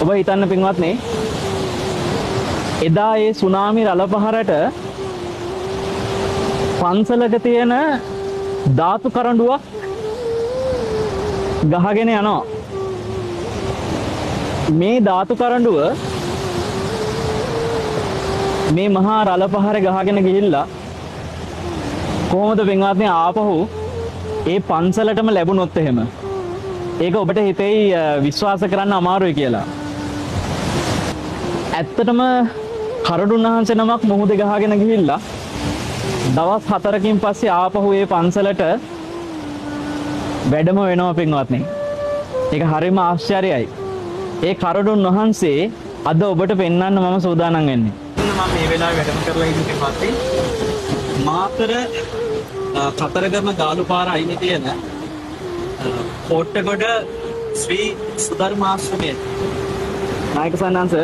ඔබ හිතන්න පින්වත්නි එදා ඒ සුනාමි රළ පහරට පන්සලක තියෙන ධාතු කරඬුවක් ගහගෙන යනවා. මේ ධාතු කරඬුව මේ මහා රළ පහර ගහගෙන ගිහිල්ලා කොහොමද පින්වත්නි ආපහු ඒ පන්සලටම ලැබුණොත් එහෙම ඒක ඔබට හිතෙයි විශ්වාස කරන්න අමාරුයි කියලා. ඇත්තටම කරඬුන් වහන්සේ නමක් මුහුදේ ගහගෙන ගිහිල්ලා දවස් 4කින් පස්සේ ආපහු ඒ පන්සලට වැඩම වෙනවා පින්වත්නි. ඒක හරිම ආශ්චර්යයි. ඒ කරඬුන් වහන්සේ අද ඔබට පෙන්වන්න මම සූදානම් වෙන්නේ. මම මේ වෙලාවේ වැඩම කරලා ඉන්නේ පින්වත්නි. මාතර කතරගම ගාලු පාර අයිනේ තියෙන කොට්ටගොඩ ශ්‍රී සුධර්මාශ්‍රමයේ නායක සන්නාංශ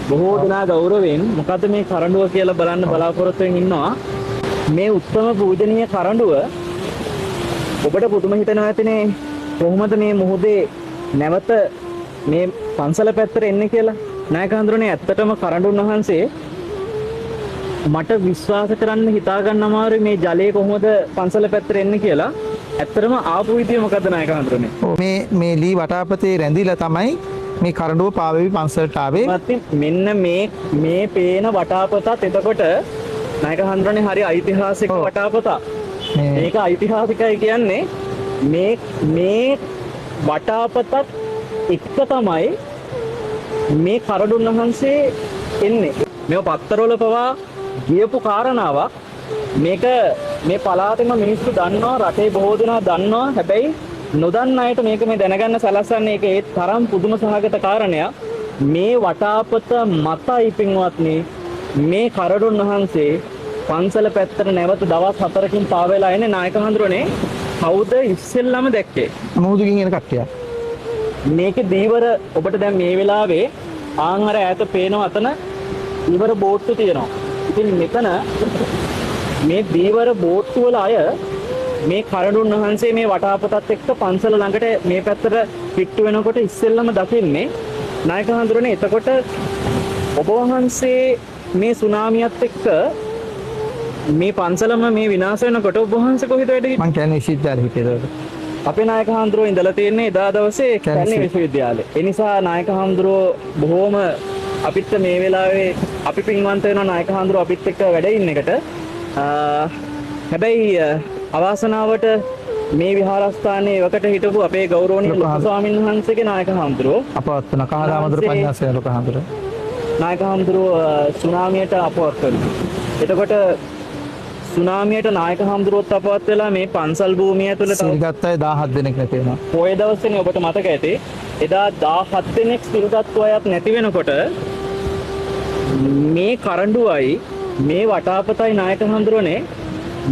බොහෝ දෙනා ගෞරවයෙන් මොකද මේ කරඬුව කියලා බලන්න බලාපොරොත්තු වෙමින් ඉන්නවා. මේ උත්තම පූජනීය කරඬුව ඔබට පුදුම හිතෙනවා ඇතිනේ කොහොමද මේ මොහොතේ නැවත මේ පන්සල පැත්තට එන්නේ කියලා. නායක හඳුරන්නේ ඇත්තටම කරඬුන් වහන්සේ මට විශ්වාස කරන්න හිතා ගන්න අමාරුයි මේ ජලය කොහොමද පන්සල පැත්තට එන්නේ කියලා. ඇත්තටම ආපු විදිය මොකද්ද නායක හඳුරන්නේ? මේ ලී වටාපතේ රැඳිලා තමයි මේ කරඬුව පාවෙවි පන්සලට ආවේ. මෙන්න මේ පේන වටාපතත් එතකොට නායක හඳුරන්නේ හරි ඓතිහාසික වටාපතක්. මේක ඓතිහාසිකයි කියන්නේ මේ වටාපතත් එක්ක තමයි මේ කරඬුන් වහන්සේ එන්නේ. මේව පත්තරවල පවා ගියපු කාරණාවක්. මේක මේ පළාතේම මිනිස්සු දන්නවා, රටේ බොහෝ දෙනා දන්නවා. හැබැයි නොදන්න අයට මේක මේ දැනගන්න සලස්වන්නේ ඒක ඒ තරම් පුදුම සහගත කාරණයක්. මේ වටාපත මතයි පින්වත්නි මේ කරඬුන් වහන්සේ පන්සල පැත්තට නැවත දවස් 4කින් පාවෙලා එන්නේ. නායක හඳුරන්නේ කවුද ඉස්සෙල්ලාම දැක්කේ? මොහොතකින් එන කට්ටිය. මේකේ දීවර ඔබට දැන් මේ වෙලාවේ ආන්හර ඈත පේනවා අතන දීවර බෝට්ටු තියෙනවා. ඉතින් මෙතන මේ දීවර බෝට්ටු වල අය මේ කරඬුන් වහන්සේ මේ වටාපතත් එක්ක පන්සල ළඟට මේ පැත්තට පිට්ටු වෙනකොට ඉස්සෙල්ලාම දකින්නේ. නායක හඳුරන්නේ එතකොට ඔබ වහන්සේ මේ සුනාමියත් එක්ක මේ පන්සලම මේ විනාශ වෙනකොට ඔබ වහන්සේ කොහෙද වැඩ හිටියේ? මං කියන්නේ විශ්වවිද්‍යාලෙ හිටියද? අපේ නායක හඳුරෝ ඉඳලා තියෙන්නේ එදා දවසේ කැලණි විශ්වවිද්‍යාලේ. ඒ නිසා නායක හඳුරෝ බොහොම අපිට මේ වෙලාවේ අපි පින්වන්ත වෙනවා නායක හඳුරෝ අපිත් එක්ක වැඩ ඉන්න එකට. හැබැයි අවාසනාවට මේ විහාරස්ථානයේ එවකට හිටපු අපේ ගෞරවනීය ලොකු ස්වාමීන් වහන්සේගේ නායක හඳුරෝ අපවත් වෙන කහදාමදුර පඤ්ඤාසය ලොකු හඳුරෝ නායක හඳුරෝ සුනාමියට අපවත් වෙනවා. එතකොට සුනාමියට නායක හඳුරුවත් අපවත් වෙලා මේ පන්සල් භූමිය ඇතුළත සිල්ගත් අය 17 දෙනෙක් නැති වෙනවා. පොය දවසේනේ ඔබට මතක ඇති. එදා 17 දෙනෙක් සිල්ගත් අයත් නැති වෙනකොට මේ කරඬුවයි මේ වටාපතයි නායක හඳුරන්නේ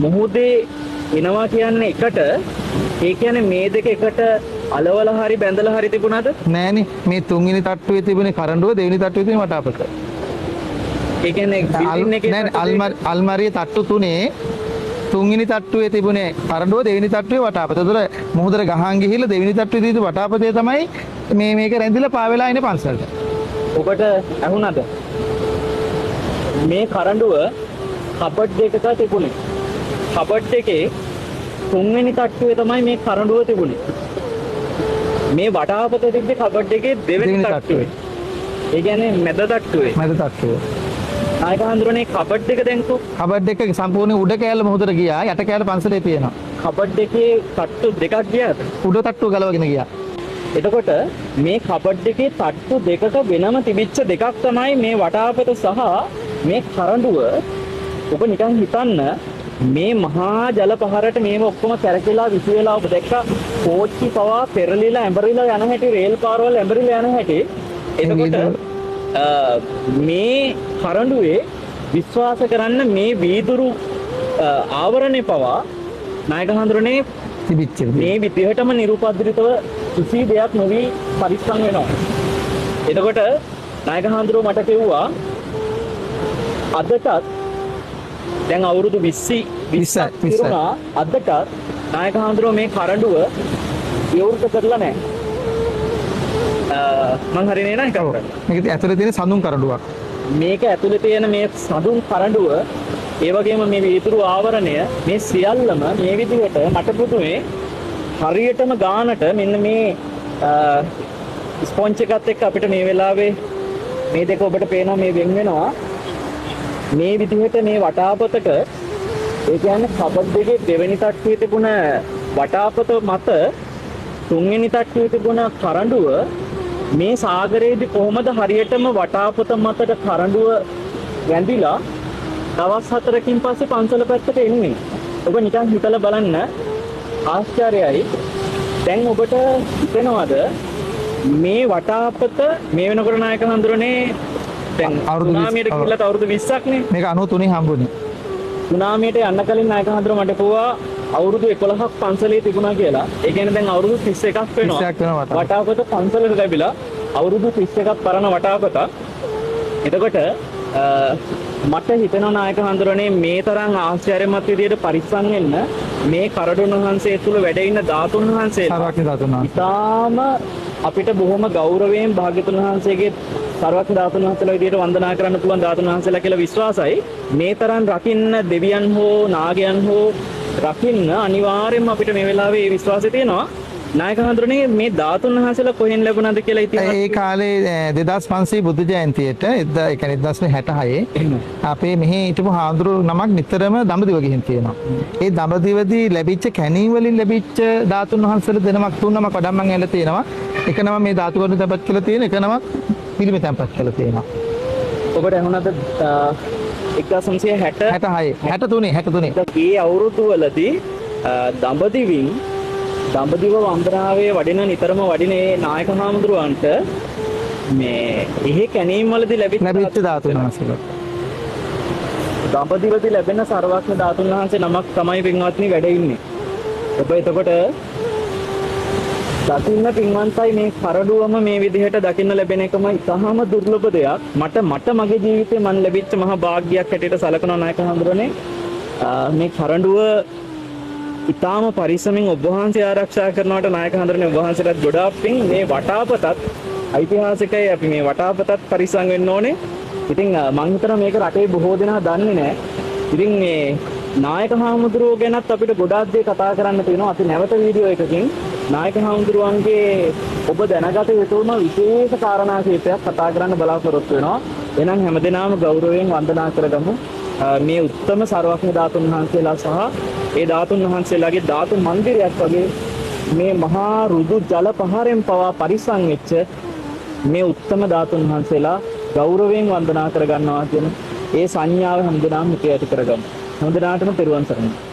මොහොතේ එනවා කියන්නේ එකට. ඒ කියන්නේ මේ දෙක එකට අලවල හරි බැඳලා හරි තිබුණාද? නෑනේ. මේ තුන්වෙනි තට්ටුවේ තිබුණේ කරඬුව, දෙවෙනි තට්ටුවේ තිබුණේ වටාපත. ඒ කියන්නේ බිල්ඩින් එකේ අල්මාරියේ තට්ටු තුනේ තුන්වෙනි තට්ටුවේ තිබුණේ කරඬුව, දෙවෙනි තට්ටුවේ වටාපත. ඒතර මොහොතට ගහන් ගිහිල්ලා දෙවෙනි තට්ටුවේ තියෙන වටාපතේ තමයි මේක රැඳිලා පාවෙලා ඉන්නේ පන්සලට. ඔබට ඇහුණාද? මේ කරඬුව කබඩ් දෙකක තිබුණේ. කබඩ් එකේ තුන්වෙනි තට්ටුවේ තමයි මේ කරඬුව තිබුණේ. මේ වටාපතේ තිබ්බේ කබඩ් එකේ දෙවෙනි තට්ටුවේ. ඒ කියන්නේ මැද තට්ටුවේ. මැද තට්ටුවේ. නායක හඳුරන්නේ කබඩ් එක දැන්කෝ. කබඩ් එක සම්පූර්ණ උඩ කෑල්ල මොහොතට ගියා. යට කෑල්ල පන්සලේ තියෙනවා. කබඩ් එකේ තට්ටු දෙකක් ගියාද? උඩ තට්ටුව ගලවගෙන ගියා. එතකොට මේ කබඩ් එකේ තට්ටු දෙකක වෙනම තිබිච්ච දෙකක් තමයි මේ වටාපත සහ මේ කරඬුව. ඔබ නිකන් හිතන්න මේ මහා ජල පහරට මේව ඔක්කොම කැරකිලා විසි වෙලා ඔබ දැක්ක කෝච්චි පවා පෙරලිලා ඇඹරිලා යන හැටි, රේල් පාරවල් ඇඹරිලා යන හැටි. එතකොට මේ කරඬුවේ විශ්වාස කරන්න මේ වීදුරු ආවරණේ පවා නායක හඳුරන්නේ තිබිච්ච මේ විදිහටම නිරුපද්‍රිතව කිසි දෙයක් නොවි පරිස්සම් වෙනවා. එතකොට නායක හඳුරෝ මට කිව්වා අදටත් දැන් අවුරුදු 20 අදටත් නායක හඳුරෝ මේ කරඬුව විවෘත කරලා නැහැ. මං හරිනේ නේද ඔව්. කරන්නේ. මේක ඇතුලේ තියෙන සඳුන් කරඬුවක්. මේක ඇතුලේ තියෙන මේ සඳුන් කරඬුව ඒ වගේම මේ වීදුරු ආවරණය මේ සියල්ලම මේ විදිහට මට පුදුමේ හරියටම ගානට මෙන්න මේ ස්පොන්ජ් එකත් එක්ක අපිට මේ වෙලාවේ මේ දෙක ඔබට පේනවා මේ වෙන් වෙනවා මේ විදිහට මේ වටාපතක ඒ කියන්නේ කබඩ් එකේ දෙවෙනි තට්ටුවේ තිබුණ වටාපත මත තුන්වෙනි තට්ටුවේ තිබුණ කරඬුව මේ සාගරයේදී කොහොමද හරියටම වටාපත මතට කරඬුව වැඳිලා දවස් 4කින් පස්සේ පන්සල පැත්තට එන්නේ. ඔබ නිකන් හිතලා බලන්න ආශ්චර්යයි. දැන් ඔබට හිතෙනවද මේ වටාපත මේ වෙනකොට නායක හඳුරන්නේ දැන් අවුරුදු 20 සුනාමියට ගිහිල්ලා අවුරුදු 20ක් නේ. මේක 93 හම්බුනේ. සුනාමියට යන්න කලින් නායක හඳුර මට කිව්වා අවුරුදු 11ක් පන්සලේ තිබුණා කියලා. ඒ කියන්නේ දැන් අවුරුදු 31ක් වෙනවා. 31ක් වෙනවා වටාපත පන්සලට ලැබිලා අවුරුදු 31ක් පරණ වටාපත. එතකොට මට හිතෙනවා නායක හඳුරන්නේ මේ තරම් ආශ්චර්යමත් විදියට පරිස්සම් වෙන්න මේ කරඬුන් වහන්සේ තුල වැඩ ඉන්න ධාතුන් වහන්සේලා සර්වඥ ධාතුන් වහන්සේ. ඉතාම අපිට බොහොම ගෞරවයෙන් භාග්‍යතුන් වහන්සේගේ සර්වඥ ධාතුන් වහන්සේලා විදියට වන්දනා කරන්න පුළුවන් ධාතුන් වහන්සේලා කියලා විශ්වාසයි. මේ තරම් රකින්න දෙවියන් හෝ නාගයන් හෝ රකින්න අනිවාර්යයෙන්ම අපිට මේ වෙලාවේ මේ විශ්වාසය තියෙනවා. නායක හඳුරන්නේ මේ ධාතුන් වහන්සේලා කොහෙන් ලැබුණාද කියලා ඉතින් ඒ කාලේ 2500 බුද්ධ ජයන්තියට ඒ කියන්නේ 1966 අපේ මෙහි හිටපු හාමුදුරු නමක් නිතරම දඹදිව ගිහින් තියෙනවා. ඒ දඹදිවදී ලැබිච්ච කැණීම් වලින් ලැබිච්ච ධාතුන් වහන්සේලා දෙනමක් තුන් නමක් වඩම්මන් ඇවිල්ලා තියෙනවා. එක නම මේ ධාතු කරුණු තැන්පත් කරලා තියෙන, එක නමක් පිළිම තැන්පත් කරලා තියෙනවා. ඔබට ඇහුණාද 1960 63 ඒ අවුරුදු වලදී දඹදිවින් දඹදිව වන්දනාවේ වඩින නිතරම වඩින ඒ නායක හාමුදුරුවන්ට මේ එහෙ කැණීම් වලදී ලැබිච්ච ධාතුන් වහන්සේලා. දඹදිවදී ලැබෙන සර්වඥ ධාතුන් වහන්සේ නමක් තමයි පින්වත්නි වැඩ ඉන්නේ. ඔබ එතකොට දකින්න පින්වන්තයි මේ කරඬුවම මේ විදිහට දකින්න ලැබෙන එකම ඉතාම දුර්ලභ දෙයක්. මට මගේ ජීවිතේ මන් ලැබිච්ච මහා වාග්යක් හැටියට සලකනවා නායක හඳුරන්නේ. මේ කරඬුව ඉතාම පරිස්සමින් ඔබ වහන්සේ ආරක්ෂා කරනවට නායක හඳුරන්නේ ඔබ වහන්සේටත් ගොඩාක් පිං. මේ වටාපතත් ඓතිහාසිකයි. අපි මේ වටාපතත් පරිස්සම් වෙන්න ඕනේ. ඉතින් මං හිතනවා මේක රටේ බොහෝ දෙනා දන්නේ නැහැ. ඉතින් මේ නායක හාමුදුරුවෝ ගැනත් අපිට ගොඩාක් දේ කතා කරන්න තියෙනවා. අපි නැවත වීඩියෝ එකකින් නායක හාමුදුරුවන්ගේ ඔබ දැනගත යුතුම විශේෂ කාරණා කිහිපයක් කතා කරන්න බලාපොරොත්තු වෙනවා. එහෙනම් හැමදෙනාම ගෞරවයෙන් වන්දනා කරගමු. මේ උත්තම සර්වඥ ධාතුන් වහන්සේලා සහ ඒ ධාතුන් වහන්සේලාගේ ධාතු මන්දිරයක් වගේ මේ මහා රුදු ජල පහරෙන් පවා පරිස්සම් වෙච්ච මේ උත්තම ධාතුන් වහන්සේලා ගෞරවයෙන් වන්දනා කරගන්නවා කියන ඒ සංඥාව හැමදෙනාම හිතේ ඇති කරගමු. හැමදෙනාටම තෙරුවන් සරණයි.